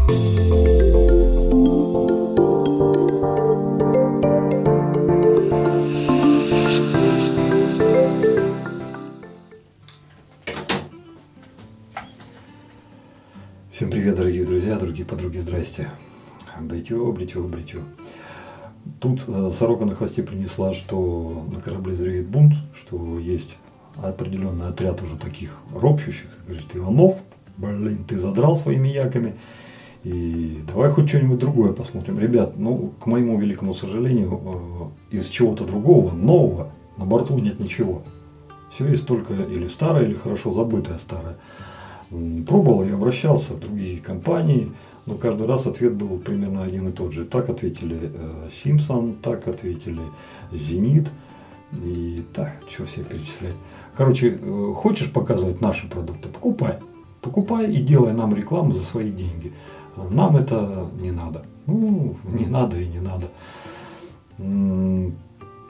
Всем привет, дорогие друзья, дорогие подруги, здрасте. Бритье. Тут сорока на хвосте принесла, что на корабле зреет бунт, что есть определенный отряд уже таких ропщущих. Говорит, Иванов, блин, ты задрал своими яками. И давай хоть что-нибудь другое посмотрим. Ребят, ну, к моему великому сожалению, из чего-то другого, нового, на борту нет ничего. Все есть только или старое, или хорошо забытое старое. Пробовал и обращался в другие компании, но каждый раз ответ был примерно один и тот же. Так ответили Симпсон, так ответили Зенит. И так, что все перечислять. Короче, хочешь показывать наши продукты, покупай. Покупай и делай нам рекламу за свои деньги. Нам это не надо. Ну, не надо и не надо.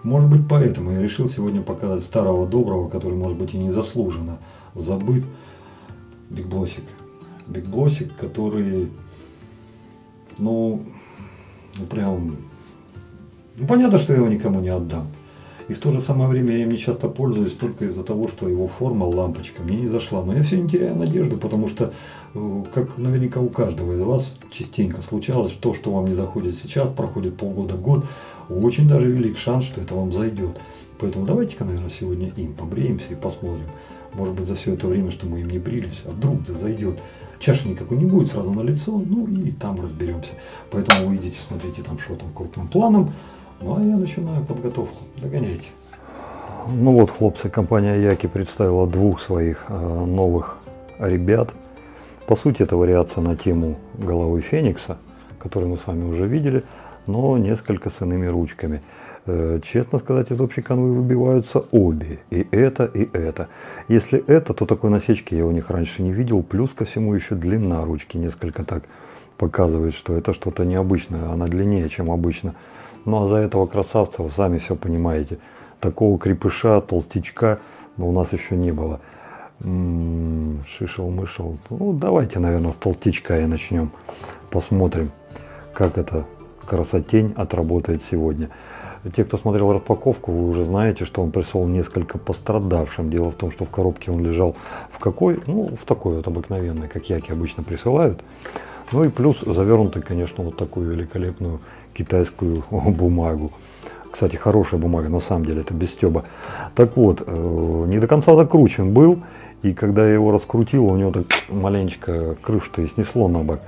Может быть, поэтому я решил сегодня показать старого доброго, который, может быть, и незаслуженно забыт. Бигбоссик, который, прям, понятно, что я его никому не отдам. И в то же самое время я им не часто пользуюсь только из-за того, что его форма, лампочка, мне не зашла. Но я все не теряю надежду, потому что, как наверняка у каждого из вас частенько случалось, что вам не заходит сейчас, проходит полгода, год, очень даже велик шанс, что это вам зайдет. Поэтому давайте-ка, наверное, сегодня им побреемся и посмотрим. Может быть, за все это время, что мы им не брились, а вдруг зайдет. Чаши никакой не будет сразу на лицо, ну и там разберемся. Поэтому вы идите, смотрите там, что там крупным планом. Ну а я начинаю подготовку. Догоняйте. Ну вот, хлопцы, компания Яки представила двух своих новых ребят. По сути, это вариация на тему головы Феникса, которую мы с вами уже видели, но несколько с иными ручками. Честно сказать, из общей канвы выбиваются обе. И это, и это. Если это, то такой насечки я у них раньше не видел. Плюс ко всему еще длина ручки несколько так показывает, что это что-то необычное. Она длиннее, чем обычно. Ну а за этого красавца вы сами все понимаете. Такого крепыша, толстячка у нас еще не было. Шишел-мышел. Ну давайте, наверное, с толстячка и начнем. Посмотрим, как эта красотень отработает сегодня. Те, кто смотрел распаковку, вы уже знаете, что он пришел несколько пострадавшим. Дело в том, что в коробке он лежал в какой? Ну, в такой вот обыкновенной, как Яки обычно присылают. Ну и плюс завернутый, конечно, вот такую великолепную китайскую бумагу. Кстати, хорошая бумага, на самом деле, это без стёба. Так вот, не до конца закручен был, и когда я его раскрутил, у него так маленечко крышу-то и снесло на бок.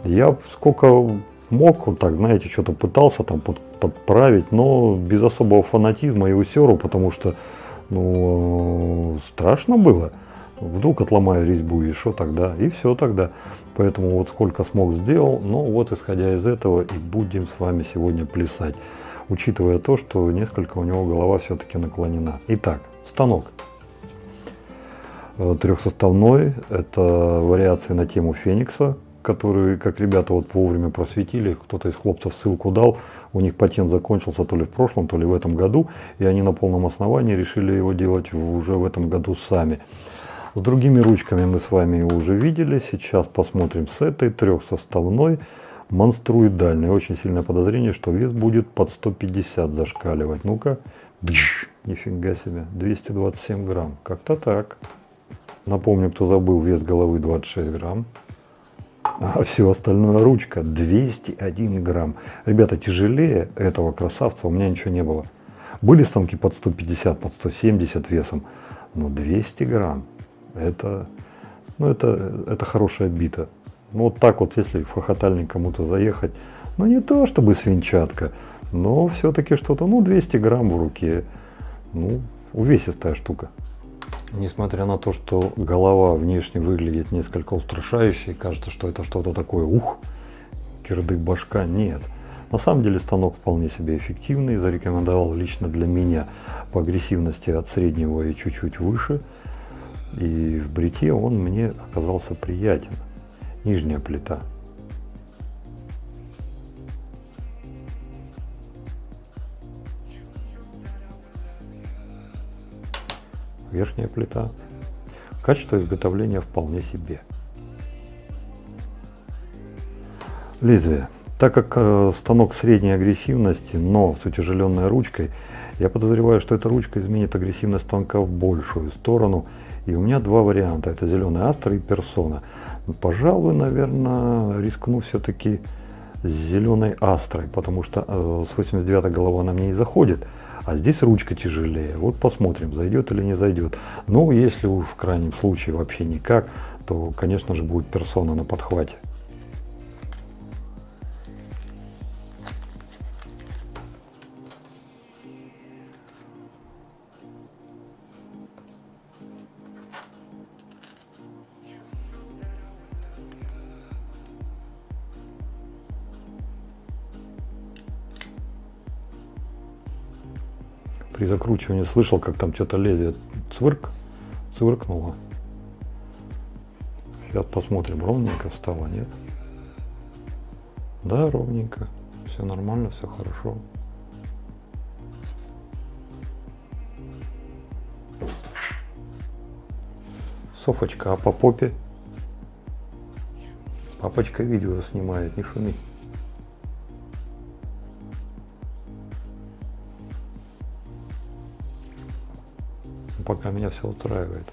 Я сколько мог, вот так, знаете, что-то пытался там подправить, но без особого фанатизма и усеру, потому что, страшно было. Вдруг отломаю резьбу, и что тогда? И все тогда. Поэтому вот сколько смог сделал, вот исходя из этого и будем с вами сегодня плясать. Учитывая то, что несколько у него голова все-таки наклонена. Итак, станок. Трехсоставной, это вариации на тему Феникса, которые, как ребята вот вовремя просветили, кто-то из хлопцев ссылку дал, у них патент закончился то ли в прошлом, то ли в этом году, и они на полном основании решили его делать уже в этом году сами. С другими ручками мы с вами уже видели, сейчас посмотрим с этой трехсоставной, монструидальной. Очень сильное подозрение, что вес будет под 150 зашкаливать. Ну-ка, нифига себе, 227 грамм, как-то так. Напомню, кто забыл, вес головы 26 грамм. А все остальное ручка 201 грамм. Ребята, тяжелее этого красавца у меня ничего не было. Были станки под 150, под 170 весом, но 200 грамм это хорошая бита. Вот так вот, если в хохотальник кому-то заехать, не то чтобы свинчатка, но все-таки что-то, 200 грамм в руке, увесистая штука. Несмотря на то, что голова внешне выглядит несколько устрашающе, кажется, что это что-то такое, кирдык башка, нет. На самом деле станок вполне себе эффективный, зарекомендовал лично для меня по агрессивности от среднего и чуть-чуть выше. И в бритье он мне оказался приятен. Нижняя плита. Верхняя плита. Качество изготовления вполне себе. Лезвие. Так как станок средней агрессивности, но с утяжеленной ручкой, я подозреваю, что эта ручка изменит агрессивность станка в большую сторону. И у меня два варианта. Это зеленый Астра и Персона. Пожалуй, наверное, рискну все-таки с зеленой Астрой, потому что с 89-й головой она мне не заходит, а здесь ручка тяжелее. Вот посмотрим, зайдет или не зайдет. Ну, если уж в крайнем случае вообще никак, то, конечно же, будет Персона на подхвате. При закручивании слышал, как там что-то лезвие цвыркнуло. Сейчас посмотрим, ровненько стало, нет? Да, ровненько. Все нормально, все хорошо. Софочка, а по попе? Папочка видео снимает, не шуми. Пока меня все устраивает.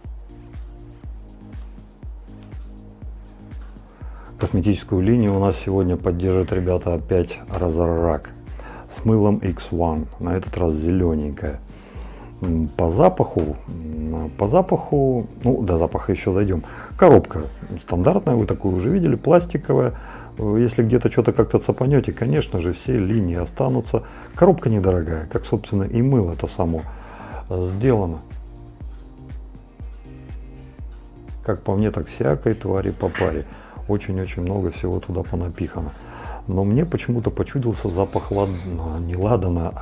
Косметическую линию у нас сегодня поддерживают ребята опять Разорак с мылом X1, на этот раз зелененькая. По запаху, ну до запаха еще зайдем. Коробка стандартная, вы такую уже видели, пластиковая. Если где-то что-то как-то цапанете, конечно же, все линии останутся. Коробка недорогая, как, собственно, и мыло-то само сделано. Как по мне, так всякой твари по паре. Очень-очень много всего туда понапихано. Но мне почему-то почудился запах не ладана,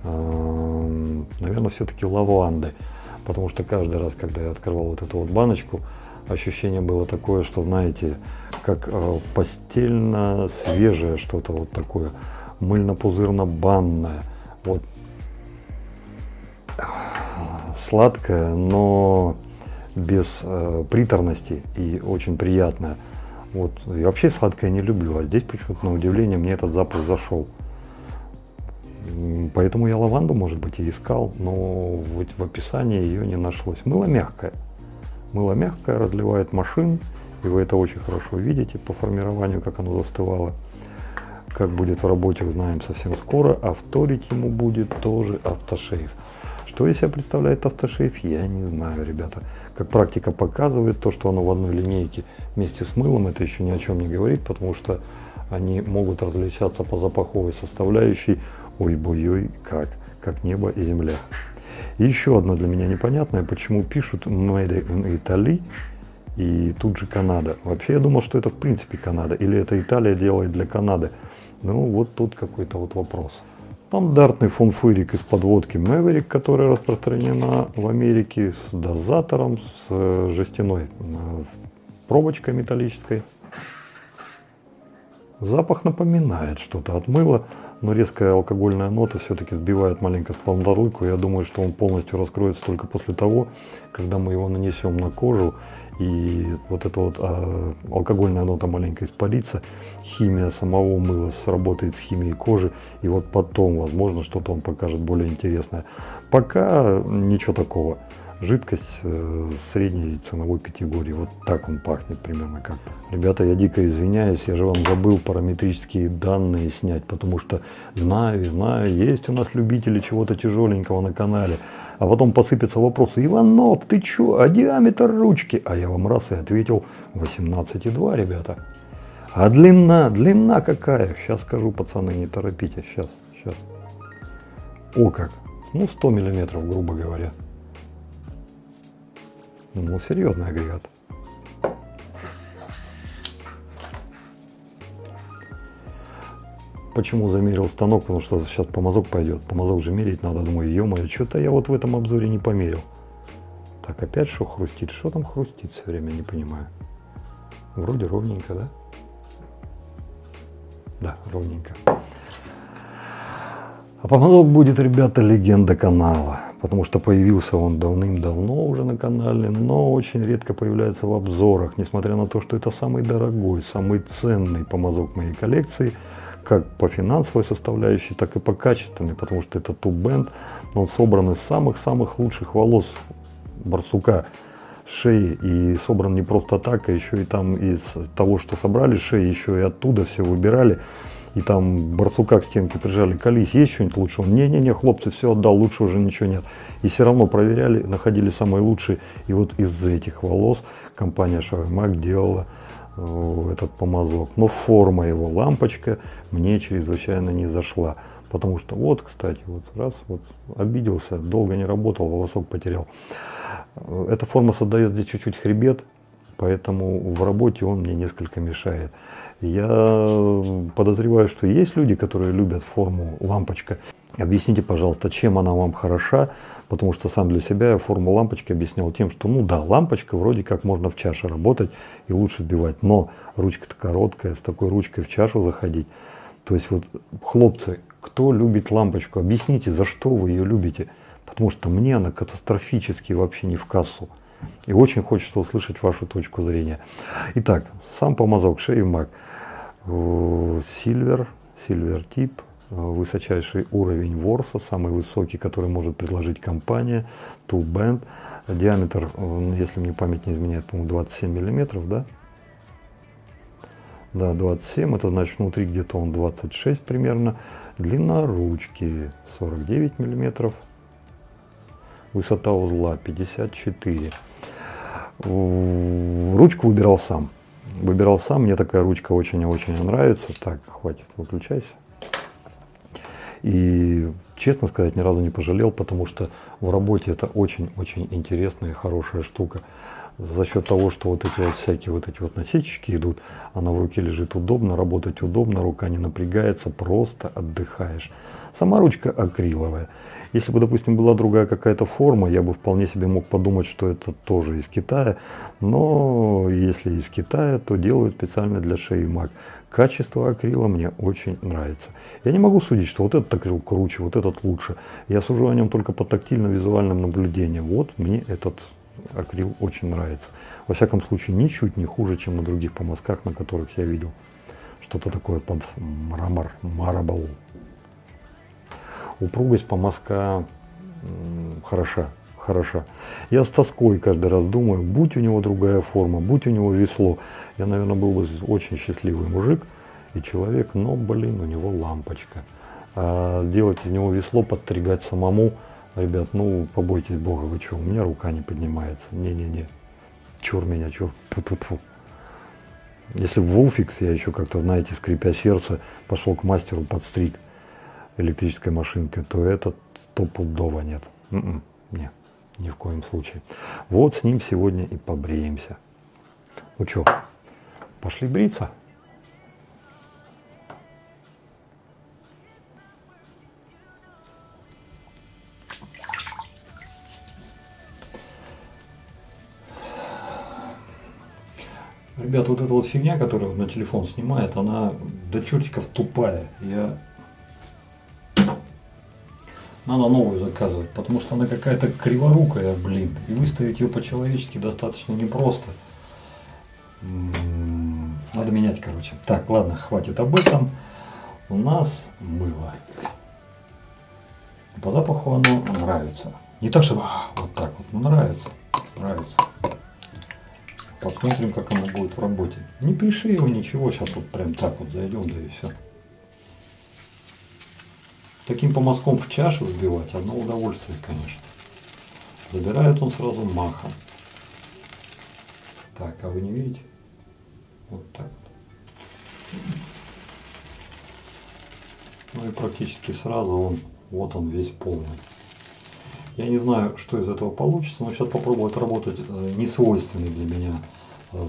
а, наверное, все-таки лаванды. Потому что каждый раз, когда я открывал вот эту вот баночку, ощущение было такое, что, знаете, как постельно свежее что-то вот такое, мыльно-пузырно-банное. Вот. Сладкое, но без приторности и очень приятная. Вот. Я вообще сладкое не люблю, а здесь почему-то, на удивление, мне этот запах зашел. Поэтому я лаванду, может быть, и искал, но в описании ее не нашлось. Мыло мягкое. Мыло мягкое, разливает машин, и вы это очень хорошо видите по формированию, как оно застывало. Как будет в работе, узнаем совсем скоро, а вторить ему будет тоже автошейв. Что из себя представляет автошейв, я не знаю, ребята. Как практика показывает, то, что оно в одной линейке вместе с мылом, это еще ни о чем не говорит, потому что они могут различаться по запаховой составляющей. Ой-бой-ой, как небо и земля. И еще одно для меня непонятное, почему пишут Made in Italy и тут же Канада. Вообще я думал, что это в принципе Канада, или это Италия делает для Канады. Ну вот тут какой-то вот вопрос. Стандартный фунфырик из подводки Maverick, которая распространена в Америке с дозатором, с жестяной пробочкой металлической. Запах напоминает что-то от мыла, но резкая алкогольная нота все-таки сбивает маленько с панталыку. Я думаю, что он полностью раскроется только после того, когда мы его нанесем на кожу. И вот эта вот алкогольная нота маленько испарится, химия самого мыла сработает с химией кожи, и вот потом, возможно, что-то он покажет более интересное. Пока ничего такого. Жидкость средней ценовой категории. Вот так он пахнет примерно как-то. Ребята, я дико извиняюсь, я же вам забыл параметрические данные снять, потому что знаю, есть у нас любители чего-то тяжеленького на канале. А потом посыпятся вопросы: Иванов, ты чё, а диаметр ручки? А я вам раз и ответил: 18,2, ребята. А длина какая? Сейчас скажу, пацаны, не торопитесь, сейчас. О как, ну 100 миллиметров, грубо говоря. Ну, серьезный агрегат. Почему замерил станок? Потому что сейчас помазок пойдет. Помазок же мерить надо. Думаю, ё-моё, что-то я вот в этом обзоре не померил. Так, опять что хрустит? Что там хрустит все время, не понимаю. Вроде ровненько, да? Да, ровненько. А помазок будет, ребята, легенда канала. потому что появился он давным-давно уже на канале, но очень редко появляется в обзорах, несмотря на то, что это самый дорогой, самый ценный помазок моей коллекции, как по финансовой составляющей, так и по качественной, потому что это Two-Band, он собран из самых-самых лучших волос барсука шеи, и собран не просто так, а еще и там из того, что собрали шеи, еще и оттуда все выбирали. И там барсука к стенке прижали, колись, есть что-нибудь лучше? Он, не-не-не, хлопцы, все отдал, лучше уже ничего нет. И все равно проверяли, находили самые лучшие. И вот из этих волос компания Шавимак делала этот помазок. Но форма его, лампочка, мне чрезвычайно не зашла. Потому что вот, кстати, вот раз, вот обиделся, долго не работал, волосок потерял. Эта форма создает здесь чуть-чуть хребет, поэтому в работе он мне несколько мешает. Я подозреваю, что есть люди, которые любят форму лампочка. Объясните, пожалуйста, чем она вам хороша, потому что сам для себя я форму лампочки объяснял тем, что, ну да, лампочка вроде как можно в чаше работать и лучше сбивать, но ручка-то короткая, с такой ручкой в чашу заходить. То есть вот, хлопцы, кто любит лампочку, объясните, за что вы ее любите, потому что мне она катастрофически вообще не в кассу. И очень хочется услышать вашу точку зрения. Итак, сам помазок Шавимак. Silver Tip, высочайший уровень ворса, самый высокий, который может предложить компания, Two-Band, диаметр, если мне память не изменяет, по-моему, 27 миллиметров, да? Да, 27, это значит внутри где-то он 26 примерно, длина ручки 49 миллиметров, высота узла 54. Ручку выбирал сам. Мне такая ручка очень-очень нравится. Так, хватит, выключайся. И, честно сказать, ни разу не пожалел, потому что в работе это очень-очень интересная и хорошая штука. За счет того, что вот эти вот всякие вот эти вот насечечки идут, она в руке лежит удобно, работать удобно, рука не напрягается, просто отдыхаешь. Сама ручка акриловая. Если бы, допустим, была другая какая-то форма, я бы вполне себе мог подумать, что это тоже из Китая. Но если из Китая, то делают специально для Шавимак. Качество акрила мне очень нравится. Я не могу судить, что вот этот акрил круче, вот этот лучше. Я сужу о нем только по тактильно-визуальным наблюдениям. Вот мне этот акрил очень нравится. Во всяком случае, ничуть не хуже, чем на других помазках, на которых я видел. Что-то такое под марабл. Упругость помазка хороша. Я с тоской каждый раз думаю, будь у него другая форма, будь у него весло, я, наверное, был бы очень счастливый мужик и человек, но, блин, у него лампочка. А делать из него весло, подстригать самому, ребят, ну, побойтесь Бога, вы что, у меня рука не поднимается. Не-не-не, чур меня, чур. Ту-ту-ту. Если в Волфикс я еще как-то, знаете, скрипя сердце, пошел к мастеру подстриг электрической машинкой, то это стопудово нет. Не, ни в коем случае. Вот с ним сегодня и побреемся. Ну что, пошли бриться? Ребята, вот эта вот фигня, которая на телефон снимает, она до чертиков тупая. Надо новую заказывать, потому что она какая-то криворукая, блин. И выставить ее по-человечески достаточно непросто. Надо менять, короче. Так, ладно, хватит об этом. У нас мыло. По запаху оно нравится. Не так, что вот так вот, но нравится. Посмотрим, как оно будет в работе. Не пиши его, ничего, сейчас вот прям так вот зайдем, да и все. Таким помазком в чашу сбивать одно удовольствие, конечно. Забирает он сразу махом. Так, а вы не видите? Вот так вот. Ну и практически сразу вот он весь полный. Я не знаю, что из этого получится, но сейчас попробую отработать несвойственный для меня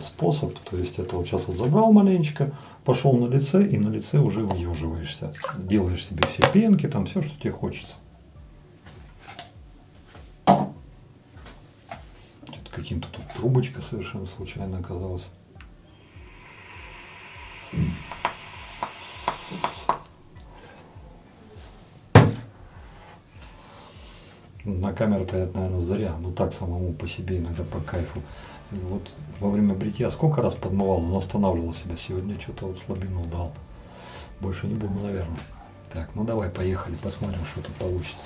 способ. То есть это вот сейчас вот забрал маленечко, пошел на лице, и на лице уже въеживаешься. Делаешь себе все пенки, там все, что тебе хочется. Каким-то тут трубочка совершенно случайно оказалась. на камеру-то это, наверное, зря. Ну так самому по себе иногда по кайфу. И вот во время бритья сколько раз подмывал, он останавливал себя. Сегодня что-то вот слабину дал. Больше не буду, наверное. Так, ну давай, поехали, посмотрим, что тут получится.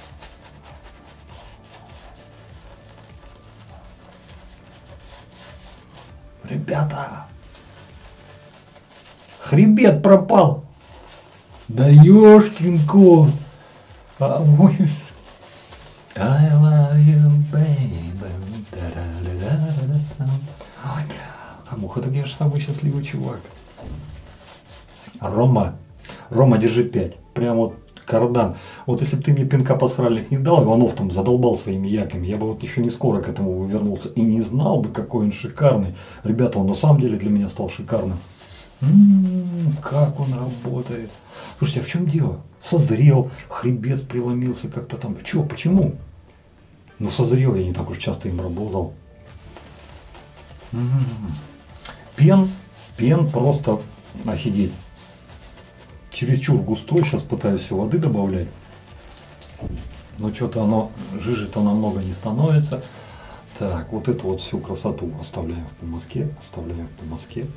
Ребята! Хребет пропал! Да ёшкин кот! Ой. I love you, baby. Ой, бля. А муха, так я же самый счастливый чувак. Рома, держи 5. Прям вот кардан. Вот если бы ты мне пинка подсральных не дал, Иванов там задолбал своими яками, я бы вот еще не скоро к этому бы вернулся и не знал бы, какой он шикарный. Ребята, он на самом деле для меня стал шикарным. Как он работает. Слушайте, а в чем дело? Созрел, хребет преломился как-то там. В чё, почему? Ну созрел, я не так уж часто им работал. Пен просто офигеть. Чересчур густой, сейчас пытаюсь все воды добавлять. Но что-то оно, жижи-то намного не становится. Так, вот эту вот всю красоту оставляем в помазке,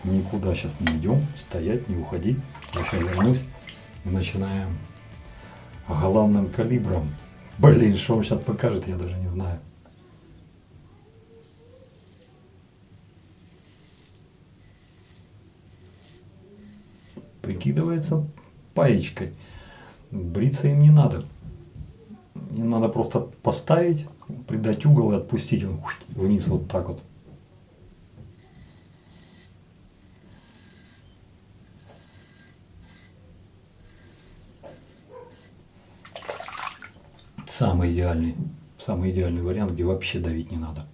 Никуда сейчас не идем, стоять, не уходить. Я сейчас вернусь и начинаем главным калибром. Блин, что он сейчас покажет, я даже не знаю. Прикидывается паечкой. Бриться им не надо. Им надо просто поставить, придать угол и отпустить его вниз вот так вот. Самый идеальный вариант, где вообще давить не надо.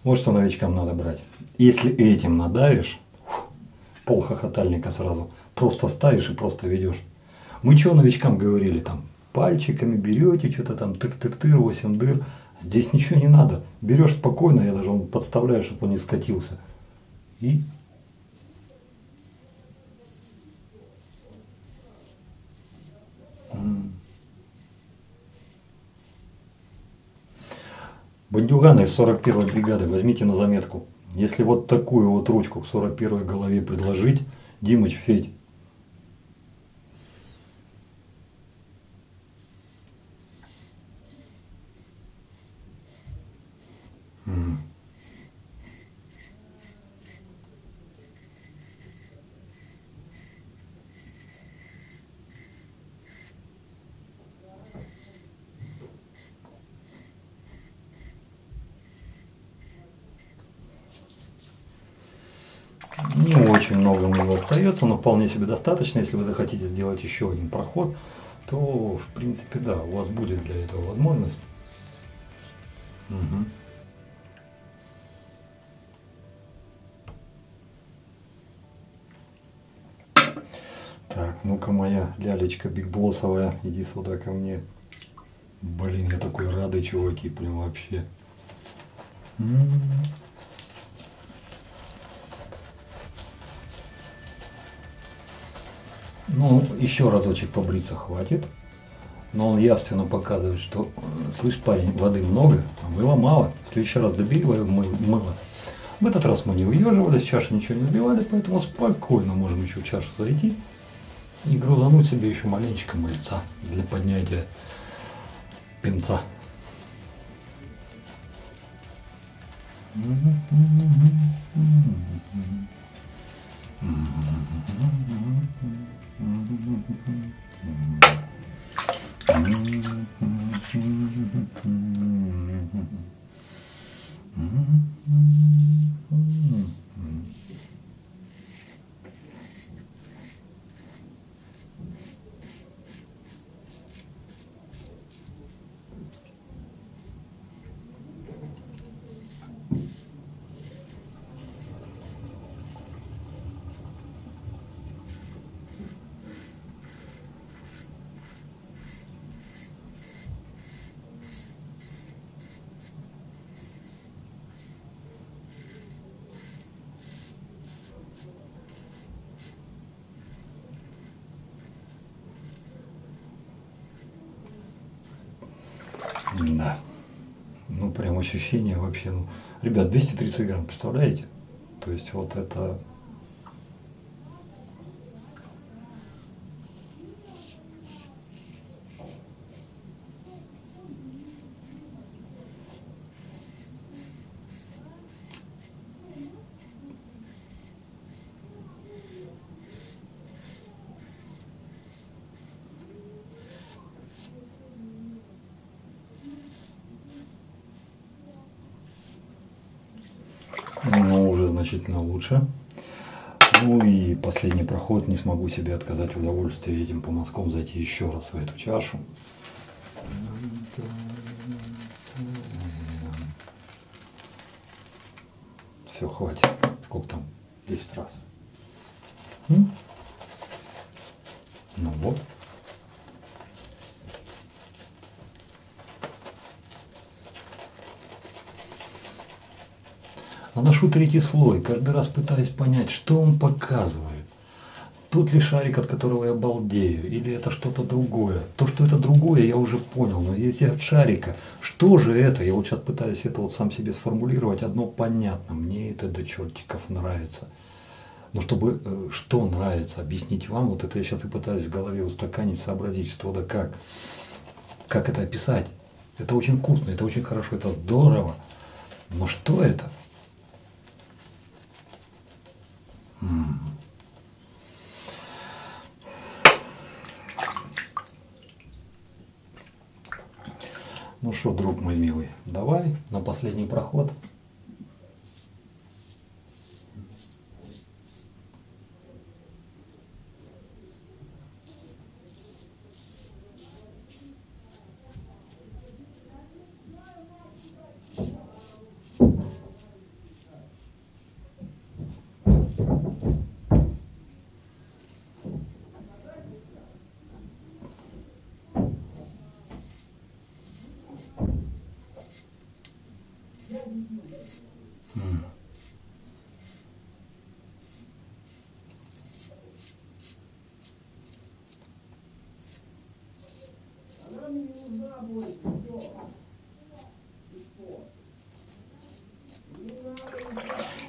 Вот что новичкам надо брать. Если этим надавишь, пол хохотальника сразу. Просто ставишь и просто ведешь. Мы чего новичкам говорили там? Пальчиками берете, что-то там тык-тык-тыр, 8 дыр. Здесь ничего не надо. Берешь спокойно, я даже подставляю, чтобы он не скатился. И бандюганы из 41-й бригады, возьмите на заметку. Если вот такую вот ручку к 41-й голове предложить, Димыч, Федь. Не очень много у него остается, но вполне себе достаточно. Если вы захотите сделать еще один проход, то в принципе да, у вас будет для этого возможность. Угу. Так, ну-ка моя лялечка бигблоссовая, иди сюда ко мне. Блин, я такой радый, чуваки, прям вообще. Ну, еще разочек побриться хватит. Но он явственно показывает, что, слышь, парень, воды много, а мыла мало. В следующий раз добери мыло. В этот раз мы не выеживались, чаши ничего не сбивали, поэтому спокойно можем еще в чашу зайти и грузануть себе еще маленечко мыльца для поднятия пенца. Да. Ну, прям ощущение вообще. Ну, ребят, 230 грамм, представляете? То есть вот это... Ну, уже значительно лучше. Ну и последний проход, не смогу себе отказать в удовольствии этим по мазкам зайти еще раз в эту чашу. Все, хватит. Сколько там? 10 раз. Ну вот. Наношу третий слой, каждый раз пытаясь понять, что он показывает. Тот ли шарик, от которого я балдею, или это что-то другое. То, что это другое, я уже понял, но если от шарика, что же это? Я вот сейчас пытаюсь это вот сам себе сформулировать, одно понятно, мне это до чертиков нравится. Но чтобы, что нравится, объяснить вам, вот это я сейчас и пытаюсь в голове устаканить, сообразить, что да как это описать. Это очень вкусно, это очень хорошо, это здорово. Но что это? Ну что, друг мой милый, давай на последний проход.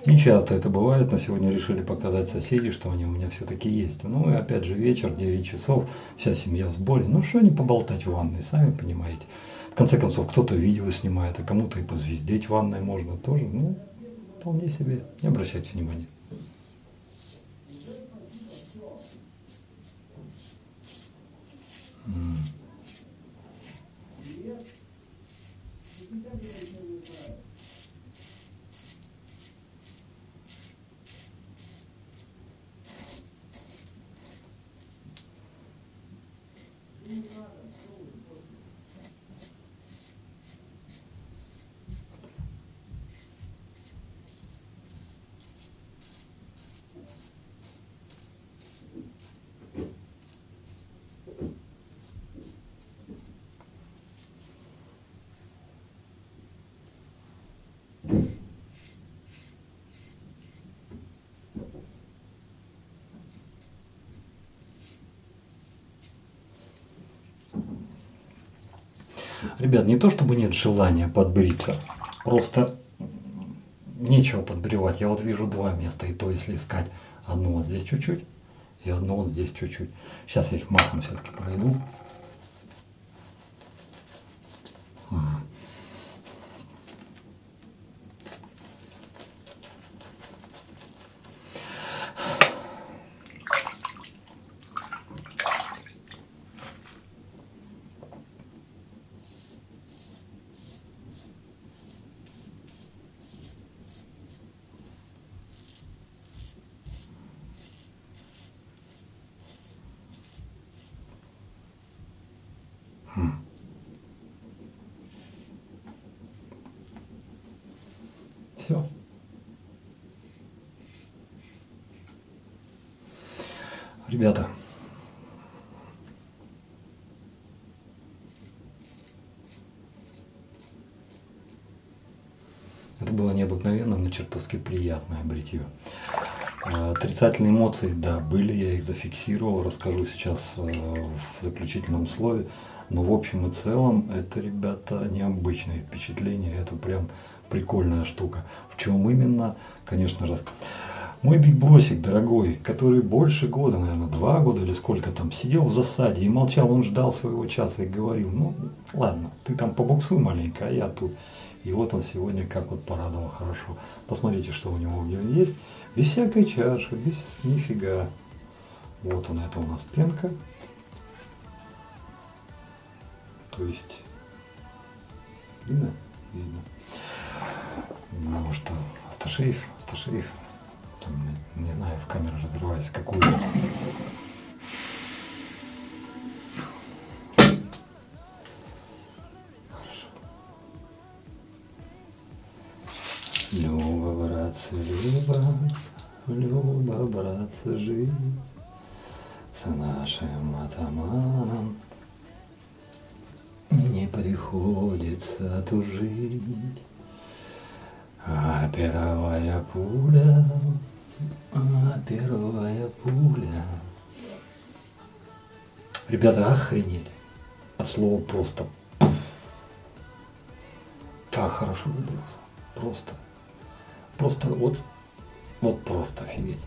Не часто это бывает, но сегодня решили показать соседи, что они у меня все-таки есть. Ну и опять же вечер, 9 часов, вся семья в сборе. Ну что не поболтать в ванной, сами понимаете. В конце концов, кто-то видео снимает, а кому-то и позвездеть в ванной можно тоже. Ну, вполне себе, не обращайте внимания. Ребят, не то чтобы нет желания подбриться, просто нечего подбривать. Я вот вижу два места, и то если искать одно вот здесь чуть-чуть, и одно вот здесь чуть-чуть. Сейчас я их махом все-таки пройду. Все. Ребята, это было необыкновенно, но чертовски приятное бритье. Отрицательные эмоции, да, были, я их зафиксировал, расскажу сейчас в заключительном слове. Но в общем и целом это, ребята, необычное впечатление, это прям прикольная штука. В чем именно, конечно же, мой бигбросик дорогой, который больше года, наверное, 2 года или сколько там, сидел в засаде и молчал, он ждал своего часа и говорил, ну ладно, ты там побоксуй маленько, а я тут. И вот он сегодня как вот порадовал хорошо. Посмотрите, что у него есть. Без всякой чаши, без нифига. Вот он, это у нас пенка. То есть, видно? Видно. Ну что, автошейф. Там, не знаю, в камеру разрываюсь, какую. Люба, братцы, Люба, братцы, жизнь с нашим атаманом не приходится тужить, а первая пуля. Ребята, охренеть. От слова просто. Так хорошо выбрался. Просто вот просто офигеть.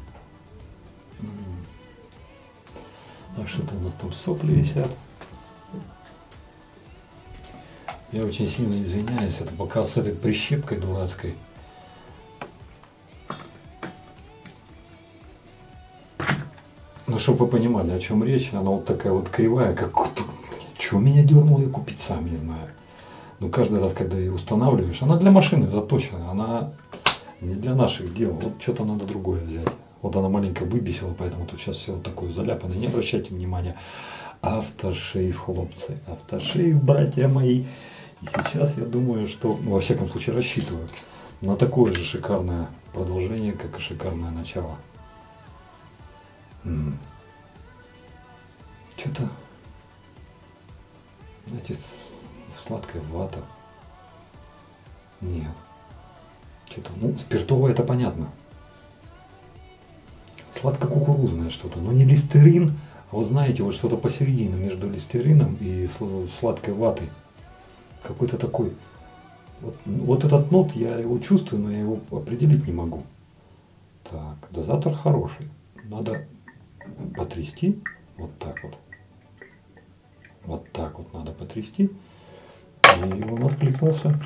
А что-то у нас там сопли висят. Я очень сильно извиняюсь, это пока с этой прищепкой дурацкой. Ну, чтобы вы понимали, о чем речь, она вот такая вот кривая, как... Чего меня дернуло ее купить, сам не знаю. Но каждый раз, когда ее устанавливаешь, она для машины заточена, она не для наших дел. Вот что-то надо другое взять. Вот она маленько выбесила, поэтому тут сейчас все вот такое заляпано. Не обращайте внимания. Автошейф, хлопцы, автошейф, братья мои. И сейчас я думаю, что, во всяком случае, рассчитываю на такое же шикарное продолжение, как и шикарное начало. Что-то, знаете, сладкая вата. Нет. Что-то, ну, спиртовое это понятно. Сладко-кукурузное что-то. Но не листерин, а вот знаете, вот что-то посередине между листерином и сладкой ватой. Какой-то такой. Вот этот нот, я его чувствую, но я его определить не могу. Так, дозатор хороший. Надо потрясти. Вот так вот. Вот так вот надо потрясти. И он откликнулся.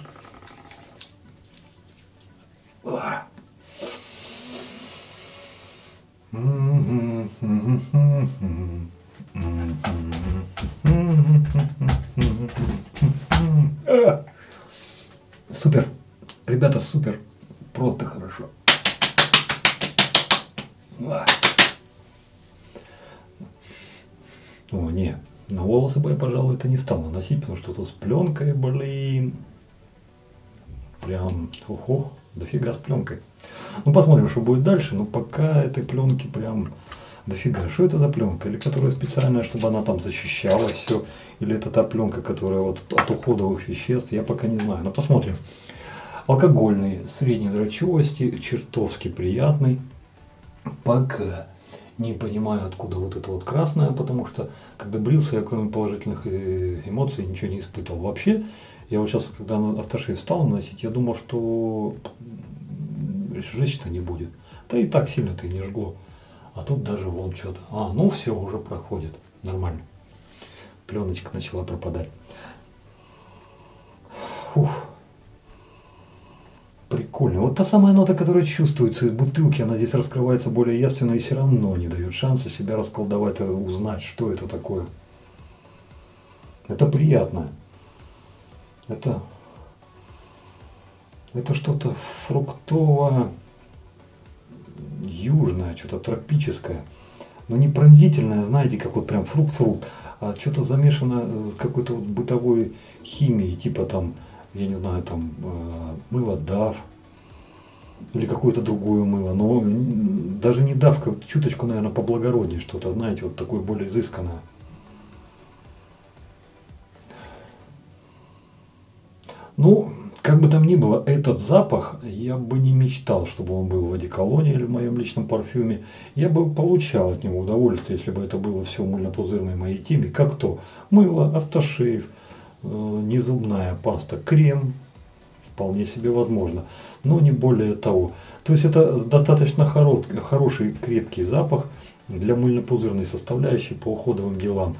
Супер. Ребята, супер. Просто хорошо. О, не. На волосы бы я, пожалуй, это не стал наносить, потому что тут с пленкой, блин. Прям, ого, дофига с пленкой. Ну, посмотрим, что будет дальше. Но пока этой пленки прям дофига. Что это за пленка? Или которая специальная, чтобы она там защищала все? Или это та пленка, которая вот от уходовых веществ? Я пока не знаю. Но посмотрим. Алкогольный, средней дрочевости, чертовски приятный. Пока не понимаю, откуда вот это вот красное, потому что когда брился, я кроме положительных эмоций ничего не испытывал. Вообще, я вот сейчас, когда автошейф стал наносить, я думал, что жечь-то не будет. Да и так сильно-то и не жгло. А тут даже вон что-то. Ну все, уже проходит. Нормально. Пленочка начала пропадать. Фух. Прикольно. Вот та самая нота, которая чувствуется из бутылки, она здесь раскрывается более явственно и все равно не дает шанса себя расколдовать, узнать, что это такое. Это приятно. Это что-то фруктово-южное, что-то тропическое. Но не пронзительное, знаете, как вот прям фрукт, а что-то замешано какой-то вот бытовой химией, типа там, я не знаю, там мыло Дав или какое-то другое мыло, но даже не Дав, чуточку, наверное, поблагороднее что-то, знаете, вот такое более изысканное. Ну, Как бы там ни было, этот запах, я бы не мечтал, чтобы он был в одеколоне или в моем личном парфюме. Я бы получал от него удовольствие, если бы это было все в мыльно-пузырной моей теме. Как то мыло, автошейв, незубная паста, крем, вполне себе возможно, но не более того. То есть это достаточно хороший, крепкий запах для мыльно-пузырной составляющей по уходовым делам.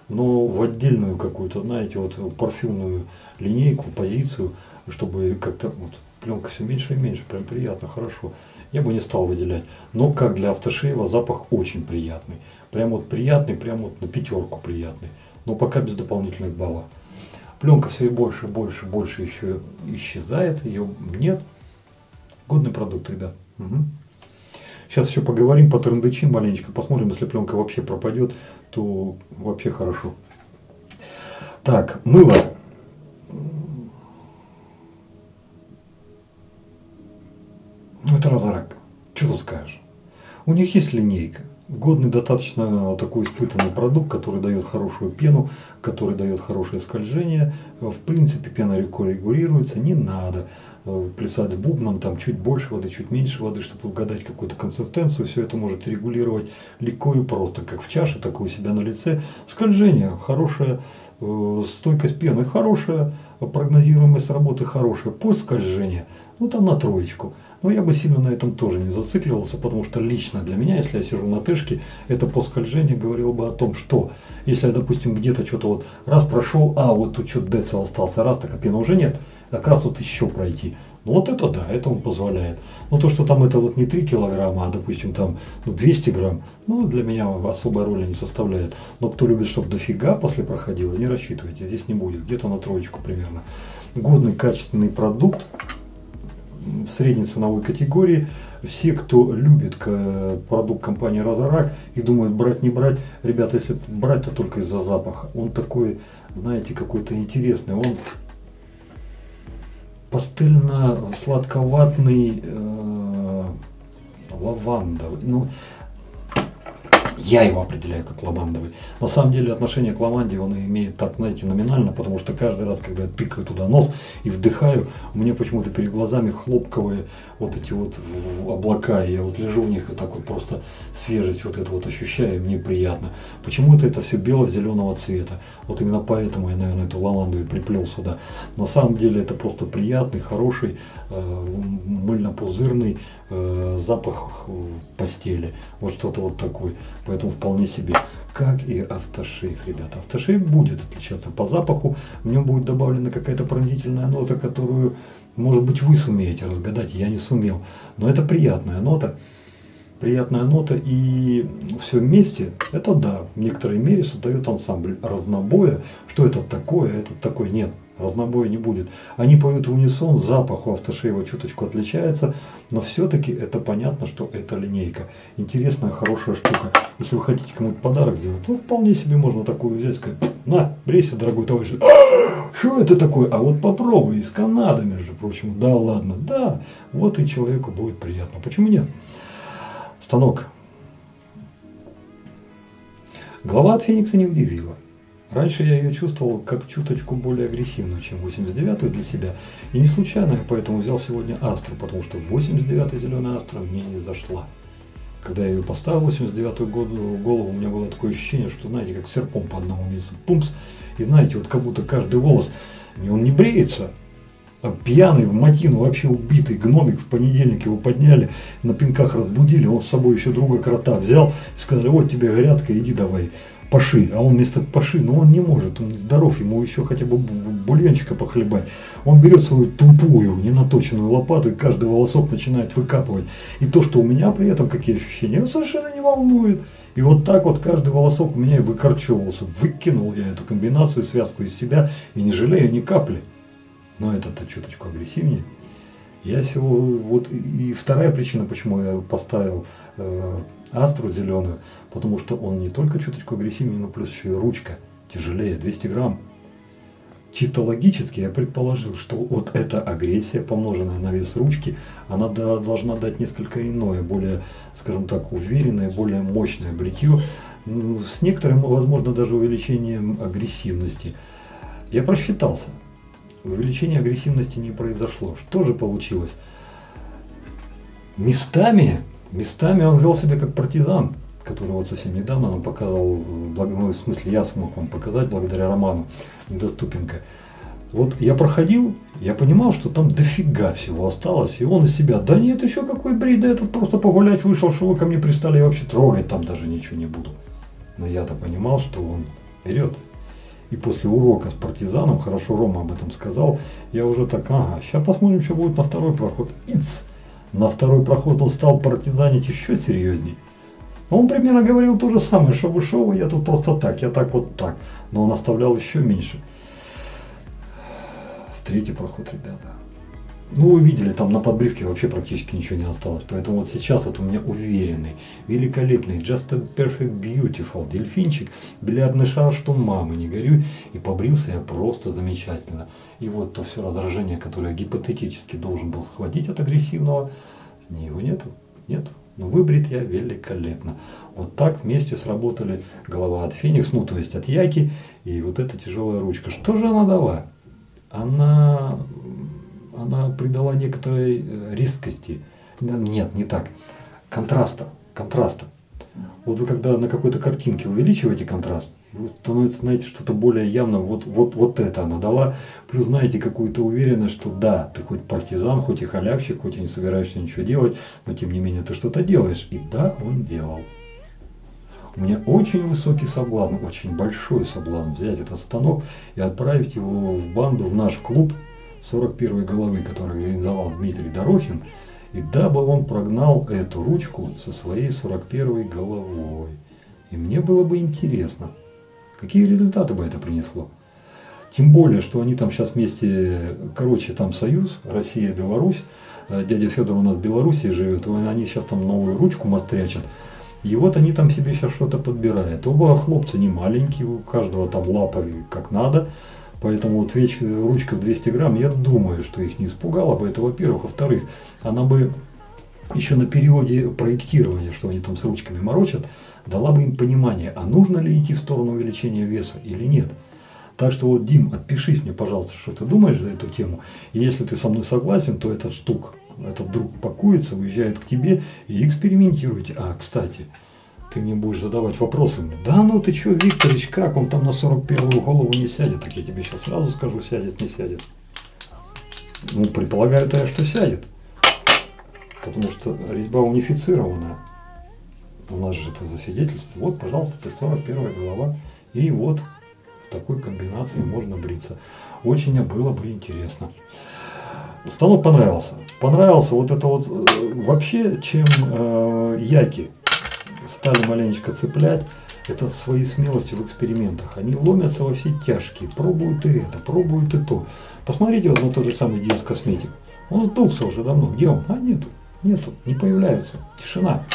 Но в отдельную какую-то, знаете, вот парфюмную линейку, позицию, чтобы как-то вот, пленка все меньше и меньше, прям приятно, хорошо. Я бы не стал выделять. Но как для автошейва запах очень приятный. Прям вот приятный, прям вот на 5 приятный. Но пока без дополнительных баллов. Пленка все и больше, больше, больше еще исчезает, ее нет. Годный продукт, ребят. Угу. Сейчас еще поговорим, потрындычим маленечко, посмотрим, если пленка вообще пропадет, то вообще хорошо. Так, мыло. Ну это Розарак. Что тут скажешь? У них есть линейка. Годный, достаточно такой испытанный продукт, который дает хорошую пену, который дает хорошее скольжение. В принципе, пена легко регулируется, не надо плясать с бубном, там чуть больше воды, чуть меньше воды, чтобы угадать какую-то консистенцию. Все это может регулировать легко и просто, как в чаше, так и у себя на лице. Скольжение хорошее, стойкость пены хорошая, прогнозируемость работы хорошая, по скольжению, ну там на 3. Но я бы сильно на этом тоже не зацикливался, потому что лично для меня, если я сижу на тэшке, это по скольжению говорило бы о том, что если я, допустим, где-то что-то вот раз прошел, а вот тут что-то децл остался, раз, так а пена уже нет, как раз тут еще пройти. Ну вот это да, это он позволяет. Но то, что там это вот не 3 килограмма, а допустим там 200 грамм, ну для меня особой роли не составляет. Но кто любит, чтобы дофига после проходило, не рассчитывайте, здесь не будет, где-то на 3 примерно. Годный, качественный продукт в средней ценовой категории. Все, кто любит продукт компании Розарак и думают брать, не брать, ребята, если брать, то только из-за запаха. Он такой, знаете, какой-то интересный, он пастельно-сладковатный, лавандовый. Ну, я его определяю как лавандовый. На самом деле отношение к лаванде он имеет так, знаете, номинально, потому что каждый раз, когда я тыкаю туда нос и вдыхаю, мне почему-то перед глазами хлопковые вот эти вот облака, и я вот лежу в них и так вот просто свежесть вот это вот ощущаю, и мне приятно. Почему-то это все бело-зеленого цвета. Вот именно поэтому я, наверное, эту лаванду и приплел сюда. На самом деле это просто приятный, хороший, мыльно-пузырный запах постели. Вот что-то вот такое. Поэтому вполне себе. Как и автошейв, ребята. Автошейв будет отличаться по запаху. В нем будет добавлена какая-то пронзительная нота, которую, может быть, вы сумеете разгадать. Я не сумел. Но это приятная нота. Приятная нота, и все вместе, это да, в некоторой мере создает ансамбль разнобоя. Что это такое, этот такой, нет, разнобоя не будет. Они поют в унисон, запах у автошейва чуточку отличается, но все-таки это понятно, что это линейка. Интересная, хорошая штука. Если вы хотите кому-то подарок сделать, то вполне себе можно такую взять, сказать, на, брейся, дорогой товарищ. Что это такое? А вот попробуй, из Канады, между прочим. Да ладно, да, вот и человеку будет приятно. Почему нет? Станок. Глава от Феникса не удивила. Раньше я ее чувствовал как чуточку более агрессивную, чем 89-ю для себя. И не случайно я поэтому взял сегодня Астру, потому что 89-я зеленая Астра мне не зашла. Когда я ее поставил, 89-ю голову, у меня было такое ощущение, что, знаете, как серпом по одному месту. Пумпс. И знаете, вот как будто каждый волос, он не бреется. А пьяный, в матину, вообще убитый гномик, в понедельник его подняли, на пинках разбудили, он с собой еще друга крота взял и сказали, вот тебе горятка, иди давай, паши. А он вместо паши, но он не может, он здоров, ему еще хотя бы бульончика похлебать. Он берет свою тупую, ненаточенную лопату и каждый волосок начинает выкапывать. И то, что у меня при этом какие ощущения, его совершенно не волнует. И вот так вот каждый волосок у меня и выкорчевывался. Выкинул я эту комбинацию, связку из себя и не жалею ни капли. Но это-то чуточку агрессивнее. Я сегодня, вот и вторая причина, почему я поставил Астру зеленую, потому что он не только чуточку агрессивнее, но плюс еще и ручка тяжелее, 200 грамм. Чисто логически я предположил, что вот эта агрессия, помноженная на вес ручки, она должна дать несколько иное, более, скажем так, уверенное, более мощное бритье, с некоторым, возможно, даже увеличением агрессивности. Я просчитался. увеличения агрессивности не произошло. Что же получилось? Местами он вел себя как партизан, который вот совсем недавно нам показывал, ну, в смысле я смог вам показать благодаря роману «Недоступенко». Вот я проходил, я понимал, что там дофига всего осталось, и он из себя: да нет, еще какой бред, да я тут просто погулять вышел, что вы ко мне пристали, я вообще трогать там даже ничего не буду. Но я-то понимал, что он берет. И после урока с партизаном, хорошо Рома об этом сказал, я уже так, ага, сейчас посмотрим, что будет на второй проход. Иц! На второй проход он стал партизанить еще серьезней. Он примерно говорил то же самое, что вы, я тут просто так, я так вот так. Но он оставлял еще меньше. В третий проход, ребята. Ну, вы видели, там на подбривке вообще практически ничего не осталось. Поэтому вот сейчас вот у меня уверенный, великолепный, just a perfect beautiful дельфинчик, бильярдный шар, что мамы, не горюй. И побрился я просто замечательно. И вот то все раздражение, которое гипотетически должен был схватить от агрессивного, его нету. Но выбрит я великолепно. Вот так вместе сработали голова от Феникс, ну то есть от Яки, и вот эта тяжелая ручка. Что же она дала? Она придала некоторой резкости. Нет, не так. Контраста. Вот вы когда на какой-то картинке увеличиваете контраст, становится, знаете, что-то более явно, вот это она дала. Плюс знаете какую-то уверенность, что да, ты хоть партизан, хоть и халявщик, хоть и не собираешься ничего делать, но тем не менее ты что-то делаешь. И да, он делал. У меня очень высокий соблазн, очень большой соблазн взять этот станок и отправить его в банду, в наш клуб 41-й головы, который организовал Дмитрий Дорохин, и дабы он прогнал эту ручку со своей 41-й головой. И мне было бы интересно, какие результаты бы это принесло. Тем более, что они там сейчас вместе, короче, там союз, Россия, Беларусь, дядя Федор у нас в Беларуси живет, они сейчас там новую ручку мастрячат. И вот они там себе сейчас что-то подбирают. Оба хлопца не маленькие, у каждого там лапа как надо. Поэтому вот ручка в 200 грамм, я думаю, что их не испугало бы. Это во-первых. Во-вторых, она бы еще на периоде проектирования, что они там с ручками морочат, дала бы им понимание, а нужно ли идти в сторону увеличения веса или нет. Так что вот, Дим, отпишись мне, пожалуйста, что ты думаешь за эту тему. И если ты со мной согласен, то этот друг пакуется, уезжает к тебе и экспериментируйте. А, кстати, ты мне будешь задавать вопросы. Да ну ты что, Викторович, как он там на 41-ю голову не сядет? Так я тебе сейчас сразу скажу, сядет, не сядет. Ну, предполагаю-то я, что сядет. Потому что резьба унифицирована. У нас же это засвидетельство. Вот, пожалуйста, 41-я голова. И вот в такой комбинации можно бриться. Очень было бы интересно. Станок понравился. Понравился вот это вот вообще, чем Яки стали маленечко цеплять, это своей смелостью в экспериментах. Они ломятся во все тяжкие, пробуют и это, пробуют и то. Посмотрите вот на тот же самый DS Cosmetic. Он сдулся уже давно. Где он? А нету, не появляется. Тишина.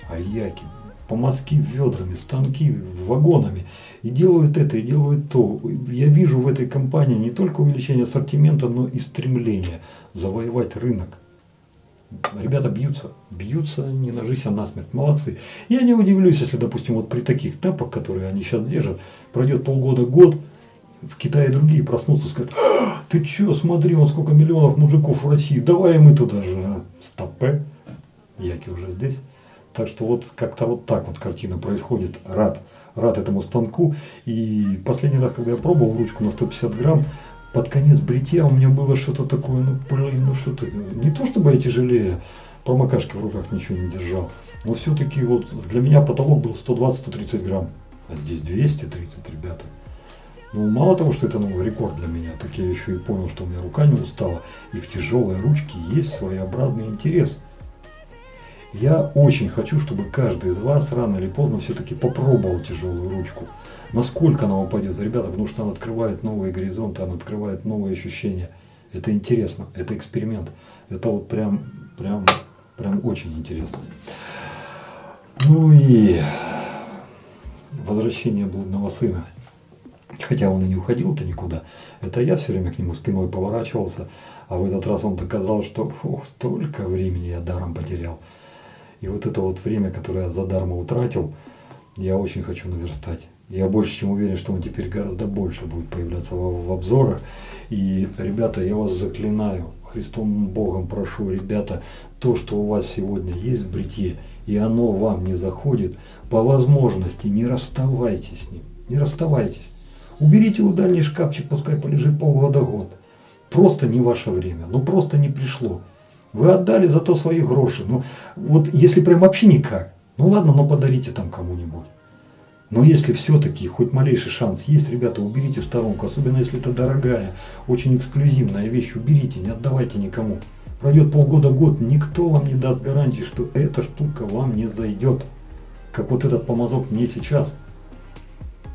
А Яки по мазки ведрами, станки вагонами. И делают это, и делают то. Я вижу в этой компании не только увеличение ассортимента, но и стремление завоевать рынок. Ребята бьются, не нажись, а насмерть. Молодцы. Я не удивлюсь, если, допустим, вот при таких темпах, которые они сейчас держат, пройдет полгода-год, в Китае другие проснутся и скажут: ты че, смотри, вот сколько миллионов мужиков в России, давай мы туда же. Стопэ. Яки уже здесь. Так что вот как-то вот так вот картина происходит. Рад этому станку. И последний раз, когда я пробовал ручку на 150 грамм, под конец бритья у меня было что-то такое, что-то, не то чтобы я тяжелее, промокашки в руках ничего не держал, но все-таки вот для меня потолок был 120-130 грамм, а здесь 230, ребята. Ну, мало того, что это новый рекорд для меня, так я еще и понял, что у меня рука не устала, и в тяжелой ручке есть своеобразный интерес. Я очень хочу, чтобы каждый из вас рано или поздно все-таки попробовал тяжелую ручку. Насколько она упадет, ребята, потому что она открывает новые горизонты, она открывает новые ощущения. Это интересно, это эксперимент. Это вот прям очень интересно. Ну и возвращение блудного сына. Хотя он и не уходил-то никуда. Это я все время к нему спиной поворачивался. А в этот раз он доказал, что столько времени я даром потерял. И вот это вот время, которое я задарма утратил, я очень хочу наверстать. Я больше чем уверен, что он теперь гораздо больше будет появляться в обзорах. И, ребята, я вас заклинаю, Христом Богом прошу, ребята, то, что у вас сегодня есть в бритье, и оно вам не заходит, по возможности не расставайтесь с ним, не расставайтесь. Уберите его в дальний шкафчик, пускай полежит полгода-год. Просто не ваше время, ну просто не пришло. Вы отдали за то свои гроши, ну вот если прям вообще никак, ну ладно, но подарите там кому-нибудь. Но если все-таки хоть малейший шанс есть, ребята, уберите в сторонку, особенно если это дорогая, очень эксклюзивная вещь, уберите, не отдавайте никому. Пройдет полгода-год, никто вам не даст гарантии, что эта штука вам не зайдет, как вот этот помазок мне сейчас.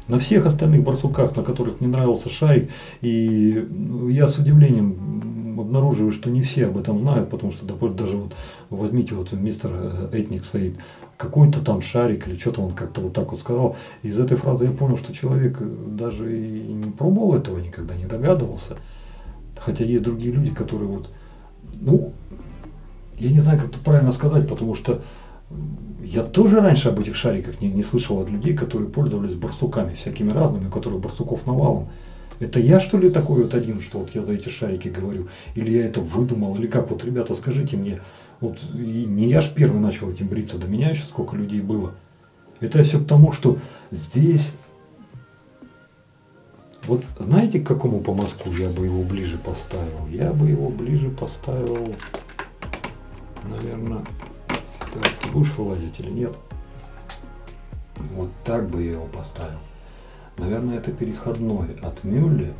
На всех остальных барсуках, на которых мне нравился шарик, и я с удивлением обнаруживаю, что не все об этом знают, потому что даже вот возьмите вот мистер Этник стоит, какой-то там шарик или что-то он как-то вот так вот сказал. Из этой фразы я понял, что человек даже и не пробовал этого никогда, не догадывался. Хотя есть другие люди, которые вот, ну, я не знаю, как тут правильно сказать, потому что я тоже раньше об этих шариках не слышал от людей, которые пользовались барсуками всякими разными, у которых барсуков навалом. Это я, что ли, такой вот один, что вот я за эти шарики говорю? Или я это выдумал? Или как? Вот, ребята, скажите мне, вот и не я ж первый начал этим бриться, до меня еще сколько людей было. Это все к тому, что здесь, вот знаете, к какому помазку я бы его ближе поставил? Я бы его ближе поставил, наверное, так, ты будешь вылазить или нет? Вот так бы я его поставил. Наверное, это переходной от Мюлли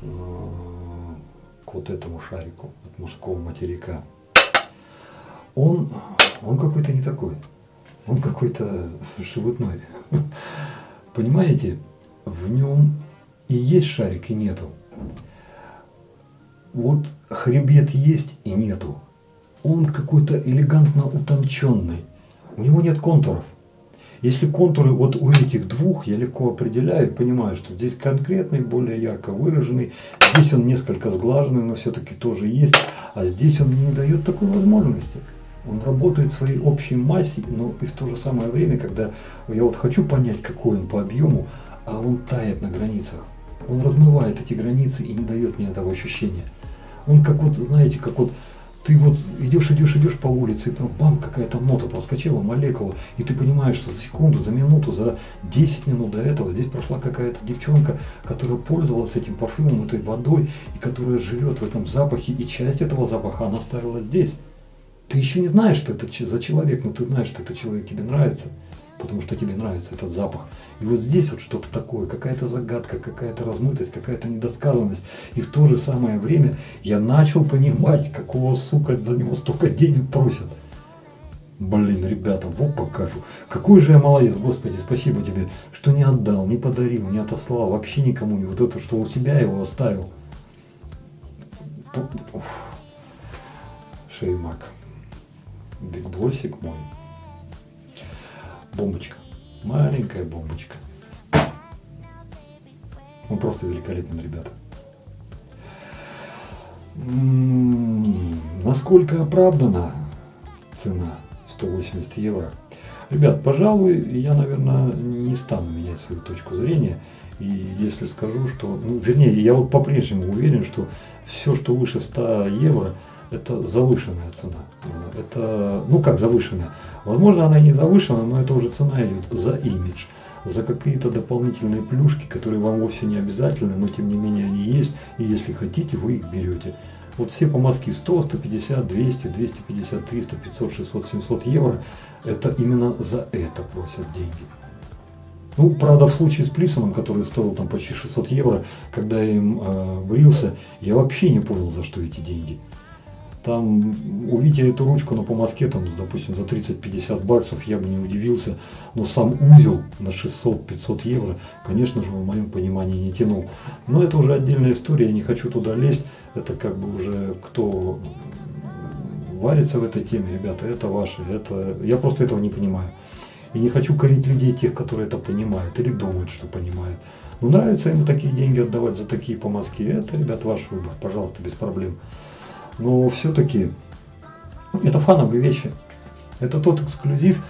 к вот этому шарику, от мужского материка. Он какой-то не такой. Он какой-то шебутной. Понимаете, в нем и есть шарик, и нету. Вот хребет есть и нету. Он какой-то элегантно утонченный. У него нет контуров. Если контуры вот у этих двух я легко определяю, понимаю, что здесь конкретный, более ярко выраженный, здесь он несколько сглаженный, но все-таки тоже есть, а здесь он не дает такой возможности. Он работает в своей общей массе, но и в то же самое время, когда я вот хочу понять, какой он по объему, а он тает на границах. Он размывает эти границы и не дает мне этого ощущения. Он как вот, знаете, как вот ты вот идешь по улице, и там бам, какая-то нота проскочила, молекула, и ты понимаешь, что за секунду, за минуту, за 10 минут до этого здесь прошла какая-то девчонка, которая пользовалась этим парфюмом, этой водой, и которая живет в этом запахе, и часть этого запаха она оставила здесь. Ты еще не знаешь, что это за человек, но ты знаешь, что этот человек тебе нравится, потому что тебе нравится этот запах. И вот здесь вот что-то такое, какая-то загадка, какая-то размытость, какая-то недосказанность. И в то же самое время я начал понимать, какого, сука, за него столько денег просят. Блин, ребята, вот по кайфу. Какой же я молодец, Господи, спасибо тебе, что не отдал, не подарил, не отослал, вообще никому не вот это, что у себя его оставил. Шеймак. Бигблосик мой. Бомбочка. Маленькая бомбочка. Он просто великолепен, ребята. Насколько оправдана цена 180 евро? Ребят, пожалуй, я, наверное, не стану менять свою точку зрения. И если скажу, что... Ну, вернее, я вот по-прежнему уверен, что все, что выше 100 евро, это завышенная цена. Это, ну как завышенная? Возможно, она и не завышена, но это уже цена идет за имидж, за какие-то дополнительные плюшки, которые вам вовсе не обязательны, но тем не менее они есть, и если хотите, вы их берете. Вот все помазки 100, 150, 200, 250, 300, 500, 600, 700 евро, это именно за это просят деньги. Ну, правда, в случае с Плисоном, который стоил там почти 600 евро, когда я им брился, я вообще не понял, за что эти деньги. Там, увидя эту ручку на помазке, там, допустим, за 30-50 баксов, я бы не удивился, но сам узел на 600-500 евро, конечно же, в моем понимании не тянул. Но это уже отдельная история, я не хочу туда лезть, это как бы уже кто варится в этой теме, ребята, это ваше, это... я просто этого не понимаю. И не хочу корить людей, тех, которые это понимают или думают, что понимают. Но нравится им такие деньги отдавать за такие помазки, это, ребят, ваш выбор, пожалуйста, без проблем. Но все-таки это фановые вещи. Это тот эксклюзив,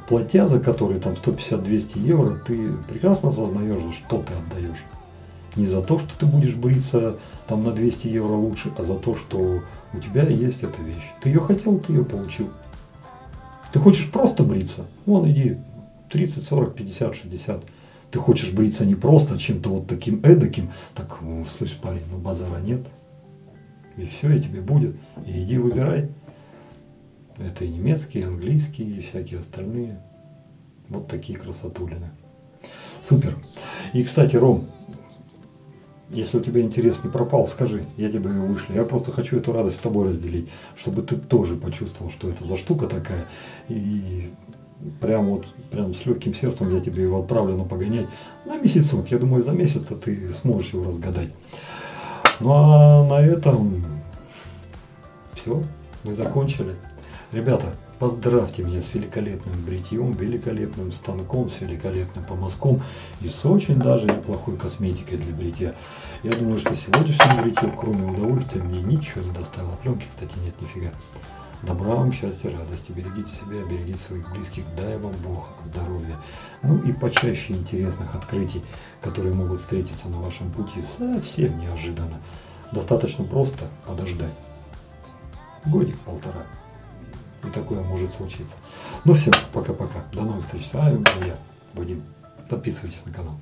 платя за который там 150-200 евро, ты прекрасно осознаешь, за что ты отдаешь. Не за то, что ты будешь бриться там на 200 евро лучше, а за то, что у тебя есть эта вещь. Ты ее хотел, ты ее получил. Ты хочешь просто бриться? Вон иди, 30, 40, 50, 60. Ты хочешь бриться не просто, а чем-то вот таким эдаким. Так, слышь, парень, ну базара нет. И все, и тебе будет. И иди выбирай. Это и немецкие, и английские, и всякие остальные. Вот такие красотулины. Супер. И, кстати, Ром, если у тебя интерес не пропал, скажи, я тебе его вышлю. Я просто хочу эту радость с тобой разделить, чтобы ты тоже почувствовал, что это за штука такая. И прям с легким сердцем я тебе его отправлю на погонять на месяцок. Я думаю, за месяц ты сможешь его разгадать. Ну а на этом все, мы закончили. Ребята, поздравьте меня с великолепным бритьем, великолепным станком, с великолепным помазком и с очень даже неплохой косметикой для бритья. Я думаю, что сегодняшнее бритье, кроме удовольствия, мне ничего не доставило. Пленки, кстати, нет нифига. Добра вам, счастья, радости. Берегите себя, берегите своих близких. Дай вам Бог здоровья. Ну и почаще интересных открытий, которые могут встретиться на вашем пути совсем неожиданно. Достаточно просто подождать. Годик-полтора. И такое может случиться. Ну все, пока-пока. До новых встреч. С вами был я, Вадим. Подписывайтесь на канал.